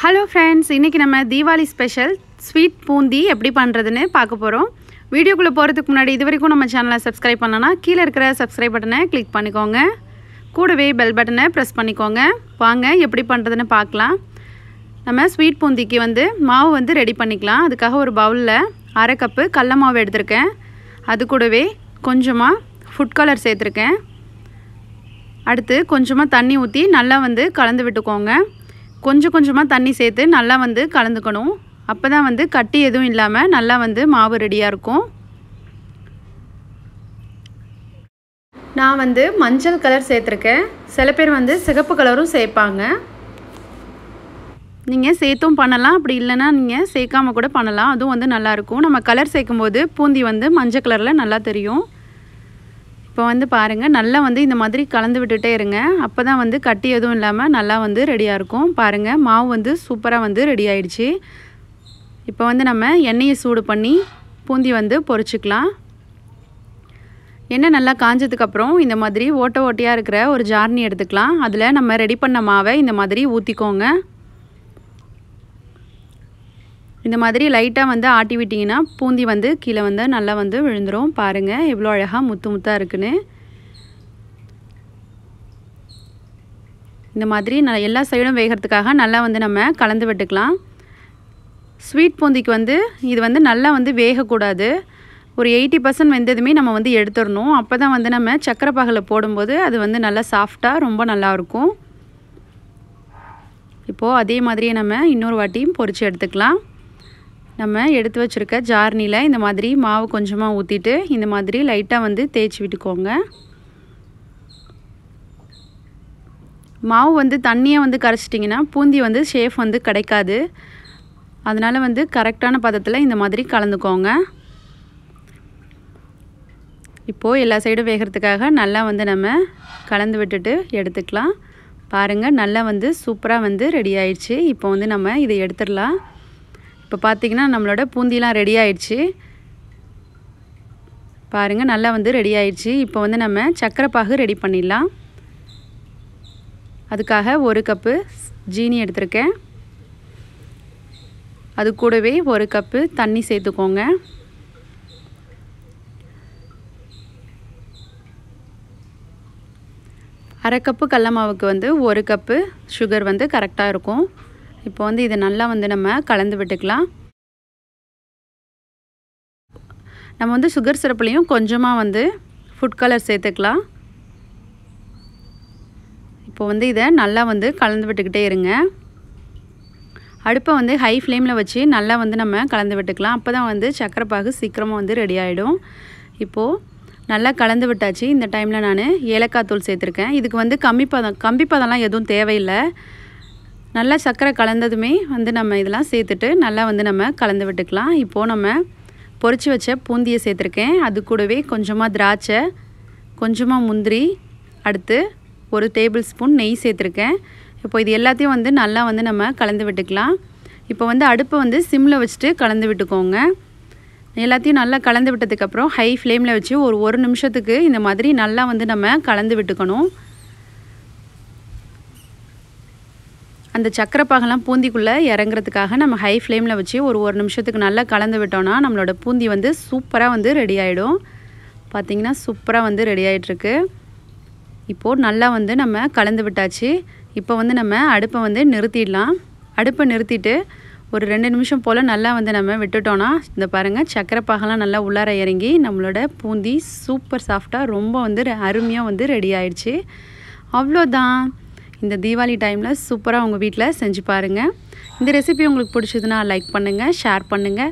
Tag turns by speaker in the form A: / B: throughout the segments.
A: Hello friends, இன்னைக்கு நம்ம Deepavali special sweet boondi எப்படி பண்றதுன்னு பார்க்க போறோம். வீடியோக்குள்ள போறதுக்கு முன்னாடி இதுவரைக்கும் நம்ம சேனலை சப்ஸ்கிரைப் பண்ணலனா கீழ இருக்கிற சப்ஸ்கிரைப் பட்டனை கிளிக் பண்ணிக்கோங்க. கூடவே பெல் பட்டனை பிரஸ் பண்ணிக்கோங்க. வாங்க எப்படி பண்றதுன்னு பார்க்கலாம். நம்ம ஸ்வீட் பூந்திக்கு மாவு ரெடி பண்ணிக்கலாம். அதுக்காக ஒரு பவுல்ல 1/2 கப் கடலை மாவு எடுத்துர்க்கேன். அது கூடவே கொஞ்சமா ஃபுட் கலர் சேர்த்திருக்கேன். அடுத்து கொஞ்சமா தண்ணி ஊத்தி நல்லா கலந்து விட்டுக்கோங்க. கொஞ்சமா தண்ணி சேர்த்து நல்லா கலந்துக்கணும். அப்பதான் கட்டி எதுவும் இல்லாம நல்லா மாவு ரெடியா இருக்கும். நான் மஞ்சள் கலர் சேர்த்திருக்கேன். சில பேர் சிகப்பு கலரும் சேர்ப்பாங்க. நீங்க சேர்த்தும் பண்ணலாம். அப்படி இல்லனா நீங்க சேர்க்காம கூட பண்ணலாம். அதுவும் நல்லா இருக்கும். நம்ம கலர் சேர்க்கும்போது பூந்தி மஞ்சள் கலர்ல நல்லா தெரியும். இப்போ பாருங்க நல்லா இந்த மாதிரி கலந்து விட்டுட்டே இருங்க. அப்பதான் கட்டி எதுவும் இல்லாம நல்லா ரெடியா இருக்கும். பாருங்க மாவு சூப்பரா ரெடி ஆயிடுச்சு. இப்போ நம்ம எண்ணெயை சூடு பண்ணி பூந்தி பொரிச்சுக்கலாம். எண்ணெய் நல்லா காஞ்சதுக்கு அப்புறம் இந்த மாதிரி ஓட்டையா இருக்கிற ஒரு ஜார்னி எடுத்துக்கலாம். அதுல நம்ம ரெடி பண்ண மாவை இந்த மாதிரி ஊத்திக்கோங்க. இந்த மாதிரி லைட்டா ஆட்டி விட்டீங்கன்னா பூந்தி கீழ நல்லா விழுந்துரும். பாருங்க எவ்வளவு அழகா முத்து முத்தா இருக்குன்னு. இந்த மாதிரி எல்லா சைடும் வேகிறதுக்காக நல்லா நம்ம கலந்து விட்டுக்கலாம். ஸ்வீட் பூந்திக்கு இது நல்லா வேக கூடாது. ஒரு 80% வெந்ததுமே நம்ம எடுத்துறணும். அப்பதான் நம்ம சக்கரை பாகுல போடும்போது அது நல்லா சாஃப்ட்டா ரொம்ப நல்லா இருக்கும். இப்போ அதே மாதிரியே நம்ம இன்னொரு வாட்டியும் பொரிச்சு எடுத்துக்கலாம். நம்ம எடுத்து வச்சிருக்க ஜார்னில இந்த மாதிரி மாவு கொஞ்சமா ஊத்திட்டு இந்த மாதிரி லைட்டா தேய்ச்சி விட்டுக்கோங்க. மாவு தண்ணியை கரைச்சிட்டீங்கன்னா பூந்தி ஷேப் கிடைக்காது. அதனால கரெக்டான பதத்துல இந்த மாதிரி கலந்துக்கோங்க. இப்போ எல்லா சைடும் வேகிறதுக்காக நல்லா நம்ம கலந்து விட்டுட்டு எடுத்துக்கலாம். பாருங்க நல்லா சூப்பரா ரெடி ஆயிடுச்சு. இப்போ நம்ம இதை எடுத்துறலாம். இப்போ பாத்தீங்கன்னா நம்மளோட பூந்திலாம் ரெடி ஆயிடுச்சு. பாருங்க நல்லா ரெடி ஆயிடுச்சு. இப்போ நம்ம சக்கரை பாகு ரெடி பண்ணிடலாம். அதுக்காக 1 கப் ஜீனி எடுத்துர்க்கேன். அது கூடவே 1 கப் தண்ணி சேர்த்துக்கோங்க. அரை கப் கடலை மாவுக்கு 1 கப் சுகர் கரெக்ட்டா இருக்கும். இப்போ இத நல்லா நம்ம கலந்து விட்டுக்கலாம். நம்ம சுகர் சிரப்லயும் கொஞ்சமா ஃபுட் கலர் சேர்த்துக்கலாம். இப்போ இத நல்லா கலந்து விட்டுக்கிட்டே இருங்க. அடுப்பை ஹை ஃப்ளேம்ல வச்சு நல்லா நம்ம கலந்து விட்டுக்கலாம். அப்பதான் சக்கரை பாகு சீக்கிரமா ரெடி ஆயிடும். இப்போ நல்லா கலந்து விட்டாச்சு. இந்த டைம்ல நான் ஏலக்காய் தூள் சேர்த்திருக்கேன். இதுக்கு கம்பி பதம்லாம் எதுவும் தேவையில்லை. நல்லா சக்கரை கலந்ததுமே நம்ம இதெல்லாம் சேர்த்துட்டு நல்லா நம்ம கலந்து விட்டுக்கலாம். இப்போ நம்ம பொரிச்சு வச்ச பூந்தியை சேர்த்திருக்கேன். அது கூடவே கொஞ்சமா திராட்சை, கொஞ்சமா முந்திரி, அடுத்து 1 டேபிள் ஸ்பூன் நெய் சேர்த்திருக்கேன். இப்போ இது எல்லாத்தையும் நல்லா நம்ம கலந்து விட்டுக்கலாம். இப்போ அடுப்பை சிம்ல வச்சுட்டு கலந்து விட்டுக்கோங்க. எல்லாத்தையும் நல்லா கலந்து விட்டதுக்கு அப்புறம் ஹை ஃப்ளேம்ல வச்சு ஒரு 1 நிமிஷத்துக்கு இந்த மாதிரி நல்லா நம்ம கலந்து விட்டுக்கணும். அந்த சக்கரை பாகெல்லாம் பூந்திக்குள்ள இறங்கிறதுக்காக நம்ம ஹை ஃப்ளேம்ல வச்சு ஒரு 1 நிமிஷத்துக்கு நல்லா கலந்து விட்டோம்னா நம்மளோட பூந்தி சூப்பரா ரெடி ஆயிடும். பாத்தீங்கன்னா சூப்பரா ரெடி ஆயிட்டு இருக்கு. இப்போ நல்லா நம்ம கலந்து விட்டாச்சு. இப்போ நம்ம அடுப்பை நிறுத்திடலாம். அடுப்பை நிறுத்திட்டு ஒரு 2 நிமிஷம் போல நல்லா நம்ம விட்டுட்டோம்னா இந்த பாருங்க சக்கரை பாகெல்லாம் நல்லா உள்ளார இறங்கி நம்மளோட பூந்தி சூப்பர் சாஃப்ட்டா ரொம்ப அருமையா ரெடி ஆயிடுச்சு. அவ்வளவுதான். இந்த தீபாவளி டைம்ல சூப்பரா உங்க வீட்ல செஞ்சு பாருங்க. இந்த ரெசிபி உங்களுக்கு பிடிச்சதுனா லைக் பண்ணுங்க, ஷேர் பண்ணுங்க.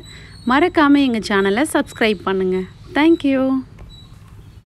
A: மறக்காம எங்க சேனலை சப்ஸ்கிரைப் பண்ணுங்க. Thank you.